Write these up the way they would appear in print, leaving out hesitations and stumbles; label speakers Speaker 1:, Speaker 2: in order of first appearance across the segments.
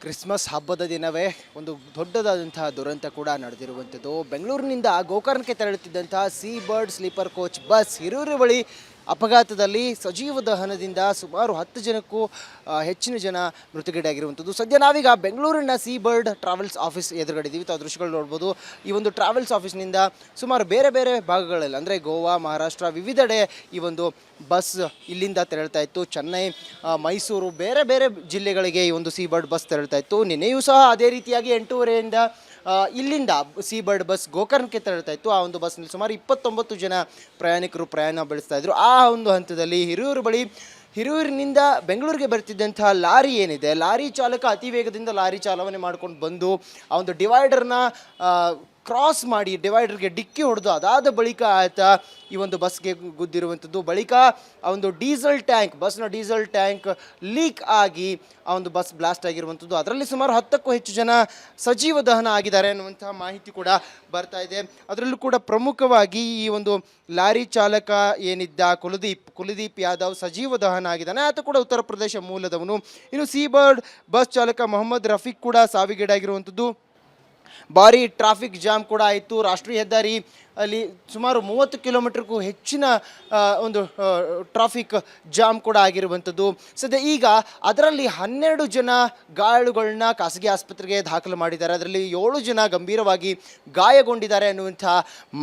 Speaker 1: Christmas ಹಬ್ಬದ ದಿನವೇ ಒಂದು ದೊಡ್ಡದಾದಂತಹ ದುರಂತ ಕೂಡ ನಡೆದಿರುವಂಥದ್ದು. ಬೆಂಗಳೂರಿನಿಂದ ಗೋಕರ್ಣಕ್ಕೆ ತೆರಳುತ್ತಿದ್ದಂತಹ Seabird sleeper coach bus Hiriyur ಬಳಿ ಅಪಘಾತದಲ್ಲಿ ಸಜೀವ ದಹನದಿಂದ ಸುಮಾರು 10 ಜನಕ್ಕೂ ಹೆಚ್ಚಿನ ಜನ ಮೃತಗೀಡಾಗಿರುವಂಥದ್ದು. ಸದ್ಯ ನಾವೀಗ ಬೆಂಗಳೂರಿನ ಸೀ ಬರ್ಡ್ ಟ್ರಾವೆಲ್ಸ್ ಆಫೀಸ್ ಎದುರುಗಡೆ ಇದ್ದೀವಿ. ತಾವು ದೃಶ್ಯಗಳು ನೋಡ್ಬೋದು. ಈ ಒಂದು ಟ್ರಾವೆಲ್ಸ್ ಆಫೀಸ್ನಿಂದ ಸುಮಾರು ಬೇರೆ ಬೇರೆ ಭಾಗಗಳಲ್ಲಿ ಅಂದರೆ ಗೋವಾ, ಮಹಾರಾಷ್ಟ್ರ ವಿವಿಧೆಡೆ ಈ ಒಂದು ಬಸ್ ಇಲ್ಲಿಂದ ತೆರಳ್ತಾ ಇತ್ತು. ಚೆನ್ನೈ, ಮೈಸೂರು ಬೇರೆ ಬೇರೆ ಜಿಲ್ಲೆಗಳಿಗೆ ಈ ಒಂದು ಸೀ ಬರ್ಡ್ ಬಸ್ ತೆರಳ್ತಾ ಇತ್ತು. ನಿನ್ನೆಯೂ ಸಹ ಅದೇ ರೀತಿಯಾಗಿ 8:30ರಿಂದ ಇಲ್ಲಿಂದ ಸೀ ಬರ್ಡ್ ಬಸ್ ಗೋಕರ್ಣಕ್ಕೆ ತೆರಳ್ತಾ ಇತ್ತು. ಆ ಒಂದು ಬಸ್ನಲ್ಲಿ ಸುಮಾರು 29 ಜನ ಪ್ರಯಾಣಿಕರು ಪ್ರಯಾಣ ಬೆಳೆಸ್ತಾ ಇದ್ರು. ಆ ಒಂದು ಹಂತದಲ್ಲಿ ಹಿರಿಯೂರಿನಿಂದ ಬೆಂಗಳೂರಿಗೆ ಬರ್ತಿದ್ದಂತಹ ಲಾರಿ ಏನಿದೆ, ಲಾರಿ ಚಾಲಕ ಅತಿ ವೇಗದಿಂದ ಲಾರಿ ಚಾಲನೆ ಮಾಡ್ಕೊಂಡು ಬಂದು ಆ ಒಂದು ಡಿವೈಡರ್ನ ಕ್ರಾಸ್ ಮಾಡಿ ಡಿವೈಡರ್ಗೆ ಡಿಕ್ಕಿ ಹೊಡೆದು ಅದಾದ ಬಳಿಕ ಆತ ಈ ಒಂದು ಬಸ್ಗೆ ಗುದ್ದಿರುವಂಥದ್ದು. ಬಳಿಕ ಆ ಒಂದು ಬಸ್ನ ಡೀಸೆಲ್ ಟ್ಯಾಂಕ್ ಲೀಕ್ ಆಗಿ ಆ ಒಂದು ಬಸ್ ಬ್ಲಾಸ್ಟ್ ಆಗಿರುವಂಥದ್ದು. ಅದರಲ್ಲಿ ಸುಮಾರು 10ಕ್ಕೂ ಹೆಚ್ಚು ಜನ ಸಜೀವ ದಹನ ಆಗಿದ್ದಾರೆ ಅನ್ನುವಂತಹ ಮಾಹಿತಿ ಕೂಡ ಬರ್ತಾ ಇದೆ. ಅದರಲ್ಲೂ ಕೂಡ ಪ್ರಮುಖವಾಗಿ ಈ ಒಂದು ಲಾರಿ ಚಾಲಕ ಏನಿದ್ದ ಕುಲದೀಪ್ ಯಾದವ್ ಸಜೀವ ದಹನ ಆಗಿದ್ದಾನೆ. ಆತ ಕೂಡ ಉತ್ತರ ಪ್ರದೇಶ ಮೂಲದವನು. ಇನ್ನು ಸೀ ಬರ್ಡ್ ಬಸ್ ಚಾಲಕ ಮೊಹಮ್ಮದ್ ರಫೀಕ್ ಕೂಡ ಸಾವಿಗೀಡಾಗಿರುವಂಥದ್ದು. ಭಾರಿ ಟ್ರಾಫಿಕ್ ಜಾಮ್ ಕೂಡ ಆಯಿತು. ರಾಷ್ಟ್ರೀಯ ಹೆದ್ದಾರಿ ಅಲ್ಲಿ ಸುಮಾರು 30 ಕಿಲೋಮೀಟರ್ಗೂ ಹೆಚ್ಚಿನ ಒಂದು ಟ್ರಾಫಿಕ್ ಜಾಮ್ ಕೂಡ ಆಗಿರುವಂಥದ್ದು. ಸದ್ಯ ಈಗ ಅದರಲ್ಲಿ 12 ಜನ ಗಾಯಾಳುಗಳನ್ನ ಖಾಸಗಿ ಆಸ್ಪತ್ರೆಗೆ ದಾಖಲು ಮಾಡಿದ್ದಾರೆ. ಅದರಲ್ಲಿ 7 ಜನ ಗಂಭೀರವಾಗಿ ಗಾಯಗೊಂಡಿದ್ದಾರೆ ಅನ್ನುವಂಥ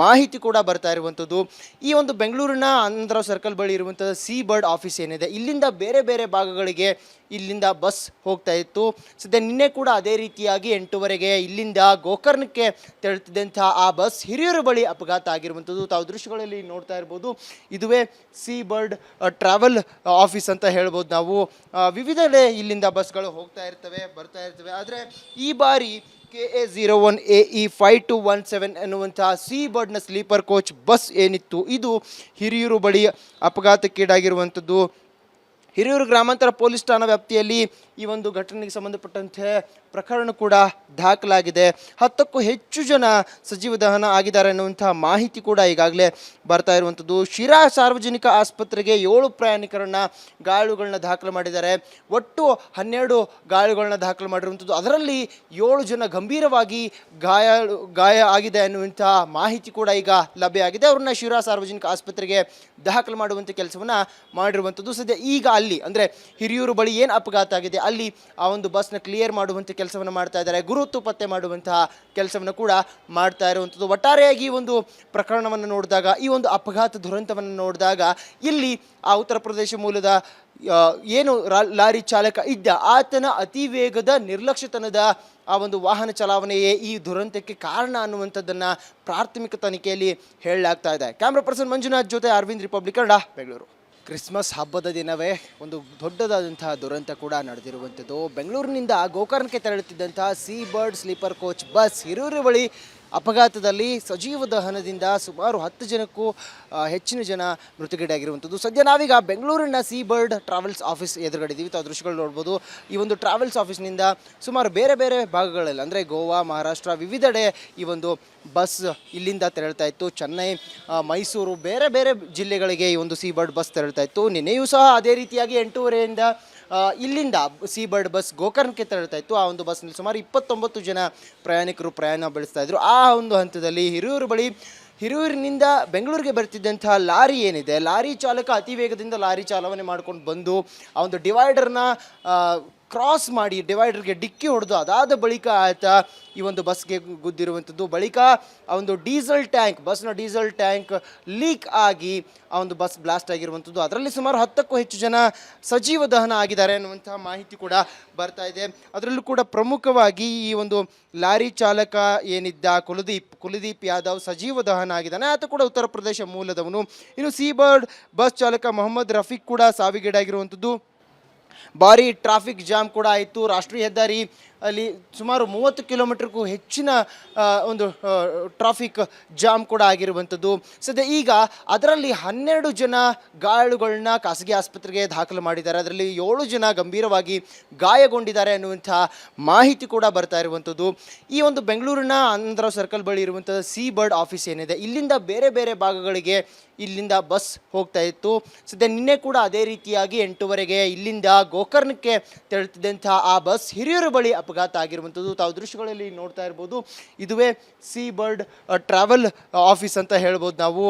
Speaker 1: ಮಾಹಿತಿ ಕೂಡ ಬರ್ತಾ ಇರುವಂಥದ್ದು. ಈ ಒಂದು ಬೆಂಗಳೂರಿನ ಆನಂದರ ಸರ್ಕಲ್ ಬಳಿ ಇರುವಂಥ ಸೀ ಬರ್ಡ್ ಆಫೀಸ್ ಏನಿದೆ, ಇಲ್ಲಿಂದ ಬೇರೆ ಬೇರೆ ಭಾಗಗಳಿಗೆ ಇಲ್ಲಿಂದ ಬಸ್ ಹೋಗ್ತಾ ಇತ್ತು. ಸದ್ಯ ನಿನ್ನೆ ಕೂಡ ಅದೇ ರೀತಿಯಾಗಿ 8:30ಗೆ ಇಲ್ಲಿಂದ ಗೋಕರ್ಣಕ್ಕೆ ತೆರಳುತ್ತಿದ್ದಂಥ ಆ ಬಸ್ ಹಿರಿಯೂರು ಬಳಿ ಅಪಘಾತ ಆಗಿರುವಂಥದ್ದು. ತಾವು ದೃಶ್ಯಗಳಲ್ಲಿ ನೋಡ್ತಾ ಇರ್ಬೋದು. ಇದುವೇ ಸೀ ಬರ್ಡ್ ಟ್ರಾವೆಲ್ ಆಫೀಸ್ ಅಂತ ಹೇಳ್ಬೋದು ನಾವು. ವಿವಿಧೆಡೆ ಇಲ್ಲಿಂದ ಬಸ್ಗಳು ಹೋಗ್ತಾ ಇರ್ತವೆ, ಬರ್ತಾ ಇರ್ತವೆ. ಆದರೆ ಈ ಬಾರಿ KA01 AE 5217 ಎನ್ನುವಂತಹ ಸೀ ಬರ್ಡ್ನ ಸ್ಲೀಪರ್ ಕೋಚ್ ಬಸ್ ಏನಿತ್ತು, ಇದು ಹಿರಿಯೂರು ಬಳಿ ಅಪಘಾತಕ್ಕೀಡಾಗಿರುವಂಥದ್ದು. ಹಿರಿಯೂರು ಗ್ರಾಮಾಂತರ ಪೊಲೀಸ್ ಠಾಣಾ ವ್ಯಾಪ್ತಿಯಲ್ಲಿ ಈ ಒಂದು ಘಟನೆಗೆ ಸಂಬಂಧಪಟ್ಟಂತೆ ಪ್ರಕರಣ ಕೂಡ ದಾಖಲಾಗಿದೆ. 10ಕ್ಕೂ ಹೆಚ್ಚು ಜನ ಸಜೀವ ದಹನ ಆಗಿದ್ದಾರೆ ಅನ್ನುವಂತಹ ಮಾಹಿತಿ ಕೂಡ ಈಗಾಗಲೇ ಬರ್ತಾ ಇರುವಂಥದ್ದು. ಶಿರಾ ಸಾರ್ವಜನಿಕ ಆಸ್ಪತ್ರೆಗೆ 7 ಪ್ರಯಾಣಿಕರನ್ನ ಗಾಯಾಳುಗಳನ್ನ ದಾಖಲು ಮಾಡಿದ್ದಾರೆ. ಒಟ್ಟು 12 ಗಾಯಾಳುಗಳನ್ನ ದಾಖಲು ಮಾಡಿರುವಂಥದ್ದು. ಅದರಲ್ಲಿ 7 ಜನ ಗಂಭೀರವಾಗಿ ಗಾಯ ಆಗಿದೆ ಅನ್ನುವಂತಹ ಮಾಹಿತಿ ಕೂಡ ಈಗ ಲಭ್ಯ ಆಗಿದೆ. ಅವ್ರನ್ನ ಶಿರಾ ಸಾರ್ವಜನಿಕ ಆಸ್ಪತ್ರೆಗೆ ದಾಖಲು ಮಾಡುವಂಥ ಕೆಲಸವನ್ನು ಮಾಡಿರುವಂಥದ್ದು. ಸದ್ಯ ಈಗ ಅಲ್ಲಿ ಅಂದರೆ ಹಿರಿಯೂರು ಬಳಿ ಏನು ಅಪಘಾತ ಆಗಿದೆ ಅಲ್ಲಿ ಆ ಒಂದು ಬಸ್ನ ಕ್ಲಿಯರ್ ಮಾಡುವಂಥ ಕೆಲಸವನ್ನು ಮಾಡ್ತಾ ಇದ್ದಾರೆ. ಗುರುತು ಪತ್ತೆ ಮಾಡುವಂತಹ ಕೆಲಸವನ್ನು ಕೂಡ ಮಾಡ್ತಾ ಇರುವಂಥದ್ದು. ಒಟ್ಟಾರೆಯಾಗಿ ಒಂದು ಪ್ರಕರಣವನ್ನು ನೋಡಿದಾಗ, ಈ ಒಂದು ಅಪಘಾತ ದುರಂತವನ್ನು ನೋಡಿದಾಗ ಇಲ್ಲಿ ಆ ಉತ್ತರ ಪ್ರದೇಶ ಮೂಲದ ಏನು ಲಾರಿ ಚಾಲಕ ಇದ್ದ ಆತನ ಅತಿ ವೇಗದ ನಿರ್ಲಕ್ಷ್ಯತನದ ಆ ಒಂದು ವಾಹನ ಚಲಾವಣೆಯೇ ಈ ದುರಂತಕ್ಕೆ ಕಾರಣ ಅನ್ನುವಂಥದ್ದನ್ನು ಪ್ರಾಥಮಿಕ ತನಿಖೆಯಲ್ಲಿ ಹೇಳಲಾಗ್ತಾ ಇದೆ. ಕ್ಯಾಮ್ರಾ ಪರ್ಸನ್ ಮಂಜುನಾಥ್ ಜೊತೆ ಅರವಿಂದ್, ರಿಪಬ್ಲಿಕ್ ಕನ್ನಡ, ಬೆಂಗಳೂರು. ಕ್ರಿಸ್ಮಸ್ ಹಬ್ಬದ ದಿನವೇ ಒಂದು ದೊಡ್ಡದಾದಂತಹ ದುರಂತ ಕೂಡ ನಡೆದಿರುವಂಥದ್ದು. ಬೆಂಗಳೂರಿನಿಂದ ಗೋಕರ್ಣಕ್ಕೆ ತೆರಳುತ್ತಿದ್ದಂತಹ Seabird sleeper coach bus Hiriyur ಬಳಿ ಅಪಘಾತದಲ್ಲಿ ಸಜೀವ ದಹನದಿಂದ ಸುಮಾರು 10 ಜನಕ್ಕೂ ಹೆಚ್ಚಿನ ಜನ ಮೃತಗೀಡಾಗಿರುವಂಥದ್ದು. ಸದ್ಯ ನಾವೀಗ ಬೆಂಗಳೂರಿನ ಸೀ ಬರ್ಡ್ ಟ್ರಾವೆಲ್ಸ್ ಆಫೀಸ್ ಎದುರುಗಡೆ ಇದ್ದೀವಿ. ತಾವು ದೃಶ್ಯಗಳು ನೋಡ್ಬೋದು. ಈ ಒಂದು ಟ್ರಾವೆಲ್ಸ್ ಆಫೀಸ್ನಿಂದ ಸುಮಾರು ಬೇರೆ ಬೇರೆ ಭಾಗಗಳಲ್ಲಿ ಅಂದರೆ ಗೋವಾ, ಮಹಾರಾಷ್ಟ್ರ ವಿವಿಧೆಡೆ ಈ ಒಂದು ಬಸ್ ಇಲ್ಲಿಂದ ತೆರಳ್ತಾ ಇತ್ತು. ಚೆನ್ನೈ, ಮೈಸೂರು ಬೇರೆ ಬೇರೆ ಜಿಲ್ಲೆಗಳಿಗೆ ಈ ಒಂದು ಸೀ ಬರ್ಡ್ ಬಸ್ ತೆರಳ್ತಾ ಇತ್ತು. ನಿನ್ನೆಯೂ ಸಹ ಅದೇ ರೀತಿಯಾಗಿ 8:30ರಿಂದ ಇಲ್ಲಿಂದ ಸೀ ಬರ್ಡ್ ಬಸ್ ಗೋಕರ್ಣಕ್ಕೆ ತೆರಳ್ತಾ ಇತ್ತು. ಆ ಒಂದು ಬಸ್ನಲ್ಲಿ ಸುಮಾರು 29 ಜನ ಪ್ರಯಾಣಿಕರು ಪ್ರಯಾಣ ಬೆಳೆಸ್ತಾ ಇದ್ರು. ಆ ಒಂದು ಹಂತದಲ್ಲಿ ಹಿರಿಯೂರಿನಿಂದ ಬೆಂಗಳೂರಿಗೆ ಬರ್ತಿದ್ದಂತಹ ಲಾರಿ ಏನಿದೆ, ಲಾರಿ ಚಾಲಕ ಅತಿ ವೇಗದಿಂದ ಲಾರಿ ಚಾಲನೆ ಮಾಡ್ಕೊಂಡು ಬಂದು ಆ ಒಂದು ಡಿವೈಡರ್ನ ಕ್ರಾಸ್ ಮಾಡಿ ಡಿವೈಡರ್ಗೆ ಡಿಕ್ಕಿ ಹೊಡೆದು ಅದಾದ ಬಳಿಕ ಆತ ಈ ಒಂದು ಬಸ್ಗೆ ಗುದ್ದಿರುವಂಥದ್ದು. ಬಳಿಕ ಆ ಒಂದು ಬಸ್ನ ಡೀಸೆಲ್ ಟ್ಯಾಂಕ್ ಲೀಕ್ ಆಗಿ ಆ ಒಂದು ಬಸ್ ಬ್ಲಾಸ್ಟ್ ಆಗಿರುವಂಥದ್ದು. ಅದರಲ್ಲಿ ಸುಮಾರು 10ಕ್ಕೂ ಹೆಚ್ಚು ಜನ ಸಜೀವ ದಹನ ಆಗಿದ್ದಾರೆ ಅನ್ನುವಂತಹ ಮಾಹಿತಿ ಕೂಡ ಬರ್ತಾ ಇದೆ. ಅದರಲ್ಲೂ ಕೂಡ ಪ್ರಮುಖವಾಗಿ ಈ ಒಂದು ಲಾರಿ ಚಾಲಕ ಏನಿದ್ದ ಕುಲದೀಪ್ ಯಾದವ್ ಸಜೀವ ದಹನ ಆಗಿದ್ದಾನೆ. ಆತ ಕೂಡ ಉತ್ತರ ಪ್ರದೇಶ ಮೂಲದವನು. ಇನ್ನು ಸೀ ಬರ್ಡ್ ಬಸ್ ಚಾಲಕ ಮೊಹಮ್ಮದ್ ರಫೀಕ್ ಕೂಡ ಸಾವಿಗೀಡಾಗಿರುವಂಥದ್ದು. ಭಾರಿ ಟ್ರಾಫಿಕ್ ಜಾಮ್ ಕೂಡ ಆಯಿತು. ರಾಷ್ಟ್ರೀಯ ಹೆದ್ದಾರಿ ಅಲ್ಲಿ ಸುಮಾರು 30 ಕಿಲೋಮೀಟರ್ಗೂ ಹೆಚ್ಚಿನ ಒಂದು ಟ್ರಾಫಿಕ್ ಜಾಮ್ ಕೂಡ ಆಗಿರುವಂಥದ್ದು. ಸದ್ಯ ಈಗ ಅದರಲ್ಲಿ 12 ಜನ ಗಾಯಾಳುಗಳನ್ನ ಖಾಸಗಿ ಆಸ್ಪತ್ರೆಗೆ ದಾಖಲು ಮಾಡಿದ್ದಾರೆ. ಅದರಲ್ಲಿ 7 ಜನ ಗಂಭೀರವಾಗಿ ಗಾಯಗೊಂಡಿದ್ದಾರೆ ಅನ್ನುವಂಥ ಮಾಹಿತಿ ಕೂಡ ಬರ್ತಾ ಇರುವಂಥದ್ದು. ಈ ಒಂದು ಬೆಂಗಳೂರಿನ ಆನಂದರಾವ್ ಸರ್ಕಲ್ ಬಳಿ ಇರುವಂಥ ಸಿ ಬರ್ಡ್ ಆಫೀಸ್ ಏನಿದೆ, ಇಲ್ಲಿಂದ ಬೇರೆ ಬೇರೆ ಭಾಗಗಳಿಗೆ ಇಲ್ಲಿಂದ ಬಸ್ ಹೋಗ್ತಾ ಇತ್ತು. ಸದ್ಯ ನಿನ್ನೆ ಕೂಡ ಅದೇ ರೀತಿಯಾಗಿ 8:30ಗೆ ಇಲ್ಲಿಂದ ಗೋಕರ್ಣಕ್ಕೆ ತೆರಳುತ್ತಿದ್ದಂಥ ಆ ಬಸ್ ಹಿರಿಯೂರು ಬಳಿ ಅಪಘಾತ ಆಗಿರುವಂಥದ್ದು. ತಾವು ದೃಶ್ಯಗಳಲ್ಲಿ ನೋಡ್ತಾ ಇರ್ಬೋದು. ಇದುವೇ ಸಿ ಬರ್ಡ್ ಟ್ರಾವೆಲ್ ಆಫೀಸ್ ಅಂತ ಹೇಳ್ಬೋದು ನಾವು.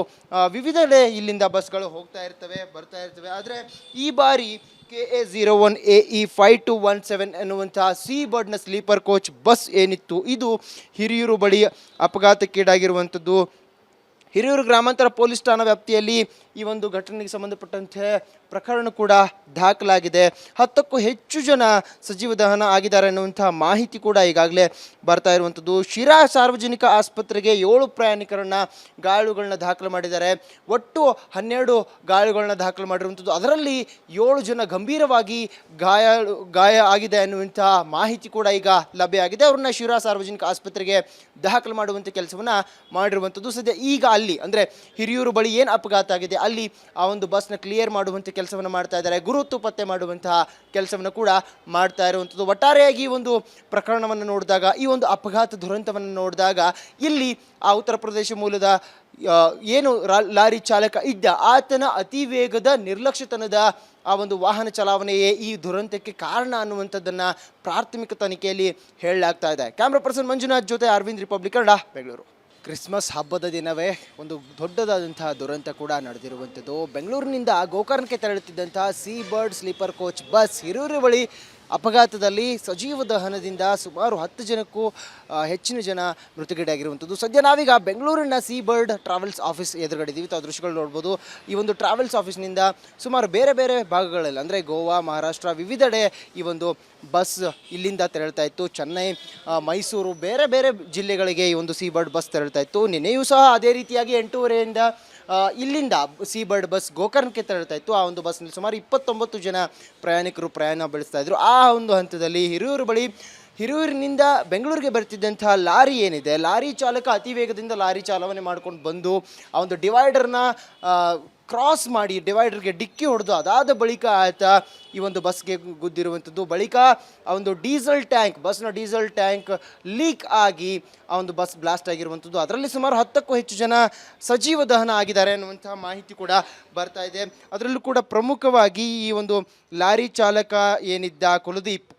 Speaker 1: ವಿವಿಧೆಡೆ ಇಲ್ಲಿಂದ ಬಸ್ಗಳು ಹೋಗ್ತಾ ಇರ್ತವೆ, ಬರ್ತಾ ಇರ್ತವೆ. ಆದರೆ ಈ ಬಾರಿ KA01AE5217 ಎನ್ನುವಂತಹ ಸಿ ಬರ್ಡ್ನ ಸ್ಲೀಪರ್ ಕೋಚ್ ಬಸ್ ಏನಿತ್ತು, ಇದು ಹಿರಿಯೂರು ಬಳಿ ಅಪಘಾತಕ್ಕೀಡಾಗಿರುವಂಥದ್ದು. ಹಿರಿಯೂರು ಗ್ರಾಮಾಂತರ ಪೊಲೀಸ್ ಠಾಣಾ ವ್ಯಾಪ್ತಿಯಲ್ಲಿ ಈ ಒಂದು ಘಟನೆಗೆ ಸಂಬಂಧಪಟ್ಟಂತೆ ಪ್ರಕರಣ ಕೂಡ ದಾಖಲಾಗಿದೆ. 10ಕ್ಕೂ ಹೆಚ್ಚು ಜನ ಸಜೀವ ದಹನ ಆಗಿದ್ದಾರೆ ಅನ್ನುವಂಥ ಮಾಹಿತಿ ಕೂಡ ಈಗಾಗಲೇ ಬರ್ತಾ ಇರುವಂಥದ್ದು. ಶಿರಾ ಸಾರ್ವಜನಿಕ ಆಸ್ಪತ್ರೆಗೆ 7 ಪ್ರಯಾಣಿಕರನ್ನ ಗಾಯಾಳುಗಳನ್ನ ದಾಖಲು ಮಾಡಿದ್ದಾರೆ. ಒಟ್ಟು 12 ಗಾಯಾಳುಗಳನ್ನ ದಾಖಲು ಮಾಡಿರುವಂಥದ್ದು. ಅದರಲ್ಲಿ 7 ಜನ ಗಂಭೀರವಾಗಿ ಗಾಯ ಆಗಿದೆ ಅನ್ನುವಂಥ ಮಾಹಿತಿ ಕೂಡ ಈಗ ಲಭ್ಯ ಆಗಿದೆ. ಅವ್ರನ್ನ ಶಿರಾ ಸಾರ್ವಜನಿಕ ಆಸ್ಪತ್ರೆಗೆ ದಾಖಲು ಮಾಡುವಂಥ ಕೆಲಸವನ್ನು ಮಾಡಿರುವಂಥದ್ದು. ಸದ್ಯ ಈಗ ಅಲ್ಲಿ ಅಂದರೆ ಹಿರಿಯೂರು ಬಳಿ ಏನು ಅಪಘಾತ ಆಗಿದೆ ಅಲ್ಲಿ ಆ ಒಂದು ಬಸ್ನ ಕ್ಲಿಯರ್ ಮಾಡುವಂಥ ಕೆಲಸವನ್ನು ಮಾಡ್ತಾ ಇದ್ದಾರೆ. ಗುರುತು ಪತ್ತೆ ಮಾಡುವಂತಹ ಕೆಲಸವನ್ನು ಕೂಡ ಮಾಡ್ತಾ ಇರುವಂಥದ್ದು. ಒಟ್ಟಾರೆಯಾಗಿ ಒಂದು ಪ್ರಕರಣವನ್ನು ನೋಡಿದಾಗ, ಈ ಒಂದು ಅಪಘಾತ ದುರಂತವನ್ನು ನೋಡಿದಾಗ, ಇಲ್ಲಿ ಆ ಉತ್ತರ ಪ್ರದೇಶ ಮೂಲದ ಏನು ಲಾರಿ ಚಾಲಕ ಇದ್ದ ಆತನ ಅತಿ ವೇಗದ ನಿರ್ಲಕ್ಷ್ಯತನದ ಆ ಒಂದು ವಾಹನ ಚಲಾವಣೆಯೇ ಈ ದುರಂತಕ್ಕೆ ಕಾರಣ ಅನ್ನುವಂಥದ್ದನ್ನು ಪ್ರಾಥಮಿಕ ತನಿಖೆಯಲ್ಲಿ ಹೇಳಲಾಗ್ತಾ ಇದೆ. ಕ್ಯಾಮ್ರಾ ಪರ್ಸನ್ ಮಂಜುನಾಥ್ ಜೊತೆ ಅರವಿಂದ್, ರಿಪಬ್ಲಿಕ್ ಕನ್ನಡ, ಬೆಂಗಳೂರು. ಕ್ರಿಸ್ಮಸ್ ಹಬ್ಬದ ದಿನವೇ ಒಂದು ದೊಡ್ಡದಾದಂತಹ ದುರಂತ ಕೂಡ ನಡೆದಿರುವಂಥದ್ದು. ಬೆಂಗಳೂರಿನಿಂದ ಗೋಕರ್ಣಕ್ಕೆ ತೆರಳುತ್ತಿದ್ದಂತಹ Seabird sleeper coach bus Hiriyur ಬಳಿ ಅಪಘಾತದಲ್ಲಿ ಸಜೀವ ದಹನದಿಂದ ಸುಮಾರು 10 ಜನಕ್ಕೂ ಹೆಚ್ಚಿನ ಜನ ಮೃತಗೀಡಾಗಿರುವಂಥದ್ದು. ಸದ್ಯ ನಾವೀಗ ಬೆಂಗಳೂರಿನ ಸಿ ಬರ್ಡ್ ಟ್ರಾವೆಲ್ಸ್ ಆಫೀಸ್ ಎದುರುಗಡೆ ಇದ್ದೀವಿ. ತಾವು ದೃಶ್ಯಗಳು ನೋಡ್ಬೋದು. ಈ ಒಂದು ಟ್ರಾವೆಲ್ಸ್ ಆಫೀಸ್ನಿಂದ ಸುಮಾರು ಬೇರೆ ಬೇರೆ ಭಾಗಗಳಲ್ಲಿ ಅಂದರೆ ಗೋವಾ, ಮಹಾರಾಷ್ಟ್ರ ವಿವಿಧೆಡೆ ಈ ಒಂದು ಬಸ್ ಇಲ್ಲಿಂದ ತೆರಳ್ತಾ ಇತ್ತು. ಚೆನ್ನೈ, ಮೈಸೂರು, ಬೇರೆ ಬೇರೆ ಜಿಲ್ಲೆಗಳಿಗೆ ಈ ಒಂದು ಸಿ ಬರ್ಡ್ ಬಸ್ ತೆರಳ್ತಾ ಇತ್ತು. ನಿನ್ನೆಯೂ ಸಹ ಅದೇ ರೀತಿಯಾಗಿ 8:30ರಿಂದ ಇಲ್ಲಿಂದ ಸಿ ಬರ್ಡ್ ಬಸ್ ಗೋಕರ್ಣಕ್ಕೆ ತೆರಳ್ತಾ ಇತ್ತು. ಆ ಒಂದು ಬಸ್ನಲ್ಲಿ ಸುಮಾರು 29 ಜನ ಪ್ರಯಾಣಿಕರು ಪ್ರಯಾಣ ಬೆಳೆಸ್ತಾ ಇದ್ರು. ಆ ಒಂದು ಹಂತದಲ್ಲಿ ಹಿರಿಯೂರಿನಿಂದ ಬೆಂಗಳೂರಿಗೆ ಬರ್ತಿದ್ದಂತಹ ಲಾರಿ ಏನಿದೆ, ಲಾರಿ ಚಾಲಕ ಅತಿ ವೇಗದಿಂದ ಲಾರಿ ಚಾಲನೆ ಮಾಡ್ಕೊಂಡು ಬಂದು ಆ ಒಂದು ಡಿವೈಡರ್ನ ಕ್ರಾಸ್ ಮಾಡಿ ಡಿವೈಡರ್ಗೆ ಡಿಕ್ಕಿ ಹೊಡೆದು ಅದಾದ ಬಳಿಕ ಆತ ಈ ಒಂದು ಬಸ್ಗೆ ಗುದ್ದಿರುವಂಥದ್ದು. ಬಳಿಕ ಆ ಒಂದು ಬಸ್ನ ಡೀಸೆಲ್ ಟ್ಯಾಂಕ್ ಲೀಕ್ ಆಗಿ ಆ ಒಂದು ಬಸ್ ಬ್ಲಾಸ್ಟ್ ಆಗಿರುವಂಥದ್ದು. ಅದರಲ್ಲಿ ಸುಮಾರು 10ಕ್ಕೂ ಹೆಚ್ಚು ಜನ ಸಜೀವ ದಹನ ಆಗಿದ್ದಾರೆ ಅನ್ನುವಂಥ ಮಾಹಿತಿ ಕೂಡ ಬರ್ತಾ ಇದೆ. ಅದರಲ್ಲೂ ಕೂಡ ಪ್ರಮುಖವಾಗಿ ಈ ಒಂದು ಲಾರಿ ಚಾಲಕ ಏನಿದ್ದ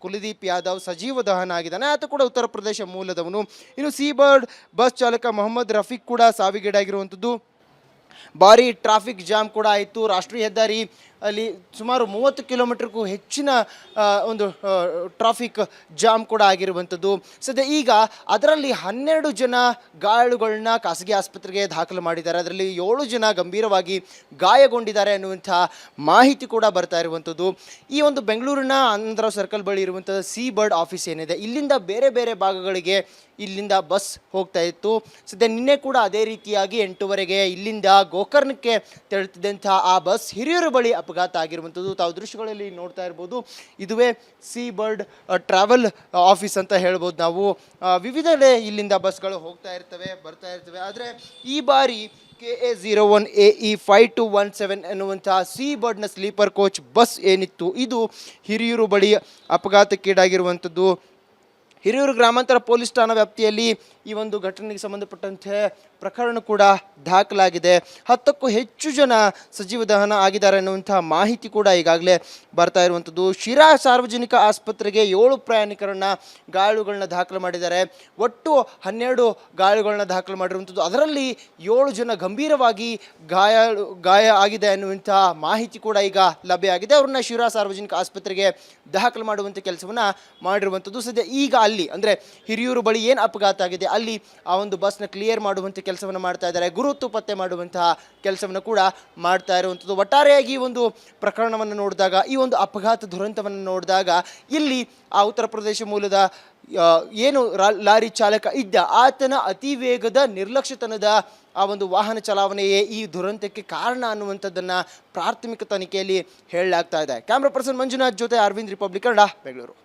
Speaker 1: ಕುಲದೀಪ್ ಯಾದವ್ ಸಜೀವ ದಹನ ಆಗಿದ್ದಾನೆ. ಆತ ಕೂಡ ಉತ್ತರ ಪ್ರದೇಶ ಮೂಲದವನು. ಇನ್ನು ಸಿ ಬರ್ಡ್ ಬಸ್ ಚಾಲಕ ಮೊಹಮ್ಮದ್ ರಫೀಕ್ ಕೂಡ ಸಾವಿಗೀಡಾಗಿರುವಂಥದ್ದು. ಭಾರಿ ಟ್ರಾಫಿಕ್ ಜಾಮ್ ಕೂಡ ಆಯಿತು. ರಾಷ್ಟ್ರೀಯ ಹೆದ್ದಾರಿ ಅಲ್ಲಿ ಸುಮಾರು 30 ಕಿಲೋಮೀಟರ್ಗೂ ಹೆಚ್ಚಿನ ಒಂದು ಟ್ರಾಫಿಕ್ ಜಾಮ್ ಕೂಡ ಆಗಿರುವಂಥದ್ದು. ಸದ್ಯ ಈಗ ಅದರಲ್ಲಿ 12 ಜನ ಗಾಯಾಳುಗಳನ್ನ ಖಾಸಗಿ ಆಸ್ಪತ್ರೆಗೆ ದಾಖಲು ಮಾಡಿದ್ದಾರೆ. ಅದರಲ್ಲಿ 7 ಜನ ಗಂಭೀರವಾಗಿ ಗಾಯಗೊಂಡಿದ್ದಾರೆ ಅನ್ನುವಂಥ ಮಾಹಿತಿ ಕೂಡ ಬರ್ತಾ ಇರುವಂಥದ್ದು. ಈ ಒಂದು ಬೆಂಗಳೂರಿನ ಆನಂದರಾವ್ ಸರ್ಕಲ್ ಬಳಿ ಇರುವಂಥ ಸಿ ಬರ್ಡ್ ಆಫೀಸ್ ಏನಿದೆ, ಇಲ್ಲಿಂದ ಬೇರೆ ಬೇರೆ ಭಾಗಗಳಿಗೆ ಇಲ್ಲಿಂದ ಬಸ್ ಹೋಗ್ತಾ ಇತ್ತು. ಸದ್ಯ ನಿನ್ನೆ ಕೂಡ ಅದೇ ರೀತಿಯಾಗಿ 8:30ಗೆ ಇಲ್ಲಿಂದ ಗೋಕರ್ಣಕ್ಕೆ ತೆರಳುತ್ತಿದ್ದಂಥ ಆ ಬಸ್ ಹಿರಿಯೂರು ಬಳಿ ಅಪಘಾತ ಆಗಿರುವಂಥದ್ದು. ತಾವು ದೃಶ್ಯಗಳಲ್ಲಿ ನೋಡ್ತಾ ಇರ್ಬೋದು. ಇದುವೇ ಸಿ ಬರ್ಡ್ ಟ್ರಾವೆಲ್ ಆಫೀಸ್ ಅಂತ ಹೇಳ್ಬೋದು ನಾವು. ವಿವಿಧೆಡೆ ಇಲ್ಲಿಂದ ಬಸ್ಗಳು ಹೋಗ್ತಾ ಇರ್ತವೆ, ಬರ್ತಾ ಇರ್ತವೆ. ಆದರೆ ಈ ಬಾರಿ KA01AE5217 ಎನ್ನುವಂತಹ ಸಿ ಬರ್ಡ್ನ ಸ್ಲೀಪರ್ ಕೋಚ್ ಬಸ್ ಏನಿತ್ತು, ಇದು ಹಿರಿಯೂರು ಬಳಿ ಅಪಘಾತಕ್ಕೀಡಾಗಿರುವಂಥದ್ದು. ಹಿರಿಯೂರು ಗ್ರಾಮಾಂತರ ಪೊಲೀಸ್ ಠಾಣಾ ವ್ಯಾಪ್ತಿಯಲ್ಲಿ ಈ ಒಂದು ಘಟನೆಗೆ ಸಂಬಂಧಪಟ್ಟಂತೆ ಪ್ರಕರಣ ಕೂಡ ದಾಖಲಾಗಿದೆ. 10ಕ್ಕೂ ಹೆಚ್ಚು ಜನ ಸಜೀವ ದಹನ ಆಗಿದ್ದಾರೆ ಅನ್ನುವಂಥ ಮಾಹಿತಿ ಕೂಡ ಈಗಾಗಲೇ ಬರ್ತಾ ಇರುವಂಥದ್ದು. ಶಿರಾ ಸಾರ್ವಜನಿಕ ಆಸ್ಪತ್ರೆಗೆ 7 ಪ್ರಯಾಣಿಕರನ್ನ ಗಾಯಾಳುಗಳನ್ನ ದಾಖಲು ಮಾಡಿದ್ದಾರೆ. ಒಟ್ಟು 12 ಗಾಯಾಳುಗಳನ್ನ ದಾಖಲು ಮಾಡಿರುವಂಥದ್ದು. ಅದರಲ್ಲಿ 7 ಜನ ಗಂಭೀರವಾಗಿ ಗಾಯ ಆಗಿದೆ ಅನ್ನುವಂಥ ಮಾಹಿತಿ ಕೂಡ ಈಗ ಲಭ್ಯ ಆಗಿದೆ. ಅವ್ರನ್ನ ಶಿರಾ ಸಾರ್ವಜನಿಕ ಆಸ್ಪತ್ರೆಗೆ ದಾಖಲು ಮಾಡುವಂಥ ಕೆಲಸವನ್ನು ಮಾಡಿರುವಂಥದ್ದು. ಸದ್ಯ ಈಗ ಅಲ್ಲಿ ಅಂದರೆ ಹಿರಿಯೂರು ಬಳಿ ಏನು ಅಪಘಾತ ಆಗಿದೆ ಅಲ್ಲಿ ಆ ಒಂದು ಬಸ್ನ ಕ್ಲಿಯರ್ ಮಾಡುವಂಥ ಕೆಲಸವನ್ನು ಮಾಡ್ತಾ ಇದ್ದಾರೆ. ಗುರುತು ಪತ್ತೆ ಮಾಡುವಂತಹ ಕೆಲಸವನ್ನು ಕೂಡ ಮಾಡ್ತಾ ಇರುವಂಥದ್ದು. ಒಟ್ಟಾರೆಯಾಗಿ ಒಂದು ಪ್ರಕರಣವನ್ನು ನೋಡಿದಾಗ, ಈ ಒಂದು ಅಪಘಾತ ದುರಂತವನ್ನು ನೋಡಿದಾಗ, ಇಲ್ಲಿ ಆ ಉತ್ತರ ಪ್ರದೇಶ ಮೂಲದ ಏನು ಲಾರಿ ಚಾಲಕ ಇದ್ದ ಆತನ ಅತಿ ವೇಗದ ನಿರ್ಲಕ್ಷ್ಯತನದ ಆ ಒಂದು ವಾಹನ ಚಲಾವಣೆಯೇ ಈ ದುರಂತಕ್ಕೆ ಕಾರಣ ಅನ್ನುವಂಥದ್ದನ್ನು ಪ್ರಾಥಮಿಕ ತನಿಖೆಯಲ್ಲಿ ಹೇಳಲಾಗ್ತಾ ಇದೆ. ಕ್ಯಾಮ್ರಾ ಪರ್ಸನ್ ಮಂಜುನಾಥ್ ಜೊತೆ ಅರವಿಂದ್, ರಿಪಬ್ಲಿಕ್ ಕನ್ನಡ, ಬೆಂಗಳೂರು.